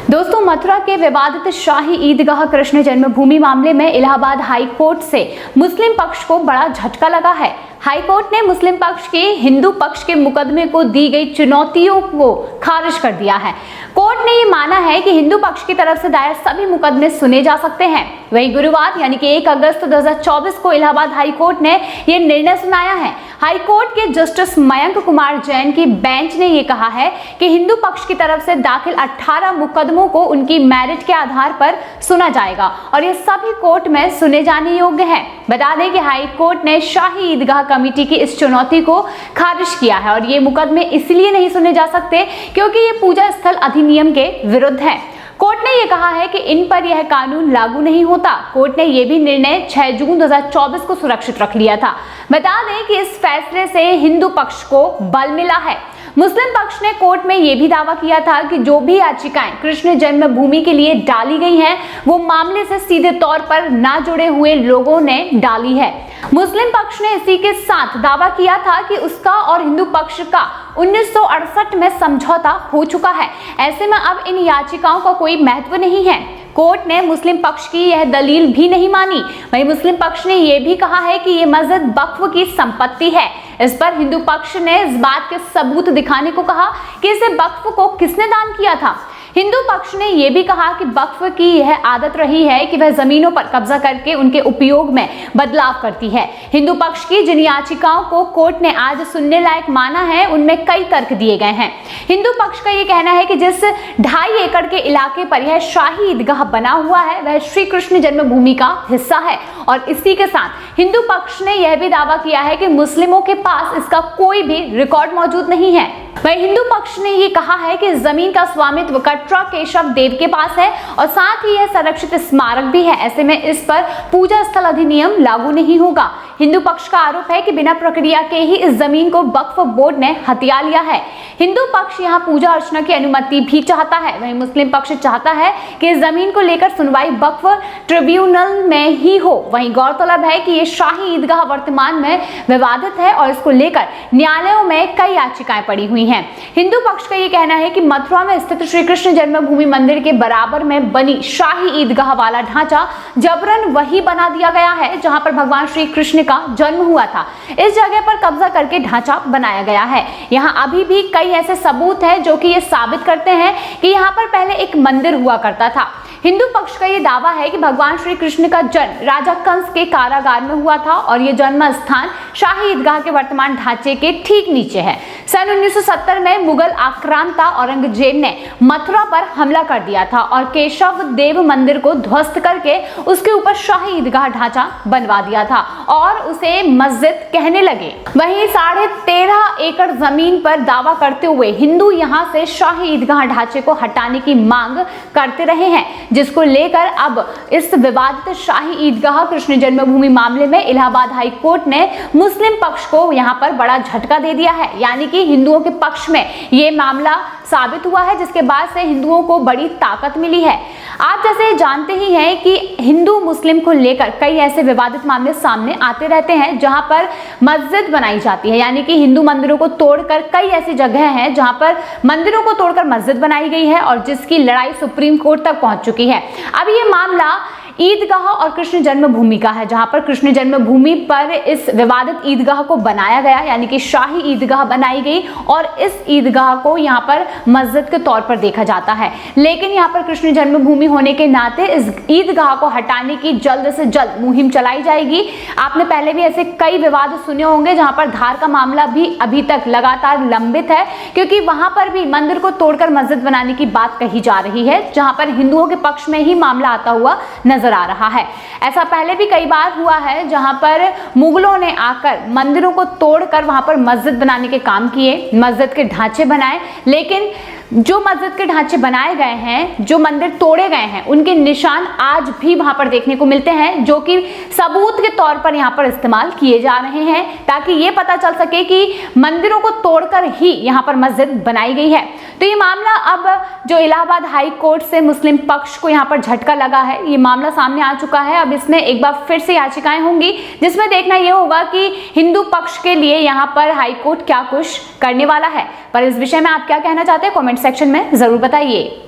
दोस्तों, मथुरा के विवादित शाही ईदगाह कृष्ण जन्मभूमि मामले में इलाहाबाद हाई कोर्ट से मुस्लिम पक्ष को बड़ा झटका लगा है। हाई कोर्ट ने मुस्लिम पक्ष के हिंदू पक्ष के मुकदमे को दी गई चुनौतियों को खारिज कर दिया है। कोर्ट ने ये माना है कि हिंदू पक्ष की तरफ से दायर सभी मुकदमे सुने जा सकते हैं। वहीं गुरुवार यानी कि 1 अगस्त 2024 को इलाहाबाद हाई कोर्ट ने यह निर्णय सुनाया है। हाई कोर्ट के जस्टिस मयंक कुमार जैन की बेंच ने यह कहा है कि हिंदू पक्ष की तरफ से दाखिल 18 मुकदमों को उनकी मेरिट के आधार पर सुना जाएगा और ये सभी कोर्ट में सुने जाने योग्य हैं। बता दें कि हाई कोर्ट ने शाही ईदगाह कमेटी की इस चुनौती को खारिज किया है और ये मुकदमे इसलिए नहीं सुने जा सकते क्योंकि ये पूजा स्थल अधिनियम के विरुद्ध है। कोर्ट ने यह कहा है कि इन पर यह कानून लागू नहीं होता। कोर्ट ने यह भी निर्णय 6 जून 2024 को सुरक्षित रख लिया था। बता दें कि इस फैसले से हिंदू पक्ष को बल मिला है। मुस्लिम पक्ष ने कोर्ट में यह भी दावा किया था कि जो भी याचिकाएं कृष्ण जन्मभूमि के लिए डाली गई हैं, वो मामले से सीधे तौर पर ना जुड़े हुए लोगों ने डाली है। मुस्लिम पक्ष ने इसी के साथ दावा किया था कि उसका और हिंदू पक्ष का 1968 में समझौता हो चुका है। ऐसे में अब इन याचिकाओं का कोई महत्व नहीं है। कोर्ट ने मुस्लिम पक्ष की यह दलील भी नहीं मानी। वहीं मुस्लिम पक्ष ने यह भी कहा है कि यह मस्जिद वक्फ की संपत्ति है। इस पर हिंदू पक्ष ने इस बात के सबूत दिखाने को कहा कि इसे वक्फ को किसने दान किया था। हिंदू पक्ष ने यह भी कहा कि वक्फ की यह आदत रही है कि वह जमीनों पर कब्जा करके उनके उपयोग में बदलाव करती है। हिंदू पक्ष की जिन याचिकाओं को कोर्ट ने आज सुनने लायक माना है, उनमें कई तर्क दिए गए हैं। हिंदू पक्ष का यह कहना है कि जिस 2.5 एकड़ के इलाके पर यह शाही ईदगाह बना हुआ है, वह श्री कृष्ण जन्मभूमि का हिस्सा है और इसी के साथ हिंदू पक्ष ने यह भी दावा किया है कि मुस्लिमों के पास इसका कोई भी रिकॉर्ड मौजूद नहीं है। वहीं हिंदू पक्ष ने ये कहा है कि जमीन का स्वामित्व कटरा केशव देव के पास है और साथ ही यह संरक्षित स्मारक भी है। ऐसे में इस पर पूजा स्थल अधिनियम लागू नहीं होगा। हिंदू पक्ष का आरोप है कि बिना प्रक्रिया के ही इस जमीन को वक्फ बोर्ड ने हथिया लिया है। हिंदू पक्ष यहाँ पूजा अर्चना की अनुमति भी चाहता है। वहीं मुस्लिम पक्ष चाहता है कि इस जमीन को लेकर सुनवाई वक्फ ट्रिब्यूनल में ही हो। वहीं गौरतलब है कि ये शाही ईदगाह वर्तमान में विवादित है और इसको लेकर न्यायालयों में कई याचिकाएं पड़ी हुई हैं। हिंदू पक्ष का ये कहना है कि मथुरा में स्थित श्री कृष्ण जन्मभूमि मंदिर के बराबर में बनी शाही ईदगाह वाला ढांचा जबरन वही बना दिया गया है जहां पर भगवान श्री कृष्ण का जन्म हुआ था। इस जगह पर कब्जा करके ढांचा बनाया गया है। यहाँ अभी भी कई ऐसे सबूत हैं जो कि ये साबित करते हैं कि यहाँ पर पहले एक मंदिर हुआ करता था। हिंदू पक्ष का ये दावा है कि भगवान श्री कृष्ण का जन्म राजा कंस के कारागार में हुआ था और ये जन्म स्थान शाही ईदगाह के वर्तमान ढांचे के ठीक नीचे है। सन 1970 में मुगल आक्रांता औरंगजेब ने मथुरा पर हमला कर दिया था और केशव देव मंदिर को ध्वस्त करके उसके ऊपर शाही ईदगाह ढांचा बनवा दिया था और उसे मस्जिद कहने लगे। वहीं 13.5 एकड़ जमीन पर दावा करते हुए हिंदू यहाँ से शाही ईदगाह ढांचे को हटाने की मांग करते रहे हैं, जिसको लेकर अब इस विवादित शाही ईदगाह कृष्ण जन्मभूमि मामले में इलाहाबाद हाई कोर्ट ने मुस्लिम पक्ष को यहां पर बड़ा झटका दे दिया है। यानी कि हिंदुओं के पक्ष में ये मामला साबित हुआ है, जिसके बाद से हिंदुओं को बड़ी ताकत मिली है। आप जैसे जानते ही हैं कि हिंदू मुस्लिम को लेकर कई ऐसे विवादित मामले सामने आते रहते हैं जहां पर मस्जिद बनाई जाती है। यानी कि हिंदू मंदिरों को तोड़कर कई ऐसी जगह हैं जहां पर मंदिरों को तोड़कर मस्जिद बनाई गई है और जिसकी लड़ाई सुप्रीम कोर्ट तक पहुंच चुकी है। अब ये मामला ईदगाह और कृष्ण जन्मभूमि का है, जहां पर कृष्ण जन्मभूमि पर इस विवादित ईदगाह को बनाया गया, यानी कि शाही ईदगाह बनाई गई और इस ईदगाह को यहां पर मस्जिद के तौर पर देखा जाता है। लेकिन यहां पर कृष्ण जन्मभूमि होने के नाते इस ईदगाह को हटाने की जल्द से जल्द मुहिम चलाई जाएगी। आपने पहले भी ऐसे कई विवाद सुने होंगे जहां पर धार का मामला भी अभी तक लगातार लंबित है, क्योंकि वहां पर भी मंदिर को तोड़कर मस्जिद बनाने की बात कही जा रही है, जहां पर हिंदुओं के पक्ष में ही मामला आता हुआ नजर आ रहा है। ऐसा पहले भी कई बार हुआ है जहां पर मुगलों ने आकर मंदिरों को तोड़कर वहां पर मस्जिद बनाने के काम किए, मस्जिद के ढांचे बनाए, लेकिन जो मस्जिद के ढांचे बनाए गए हैं, जो मंदिर तोड़े गए हैं, उनके निशान आज भी वहां पर देखने को मिलते हैं, जो कि सबूत के तौर पर यहां पर इस्तेमाल किए जा रहे हैं ताकि ये पता चल सके कि मंदिरों को तोड़कर ही यहां पर मस्जिद बनाई गई है। तो ये मामला अब जो इलाहाबाद हाई कोर्ट से मुस्लिम पक्ष को यहां पर झटका लगा है, ये मामला सामने आ चुका है। अब इसमें एक बार फिर से याचिकाएं होंगी, जिसमें देखना यह होगा कि हिंदू पक्ष के लिए यहां पर हाई कोर्ट क्या कुछ करने वाला है। पर इस विषय में आप क्या कहना चाहते हैं, कमेंट सेक्शन में जरूर बताइए।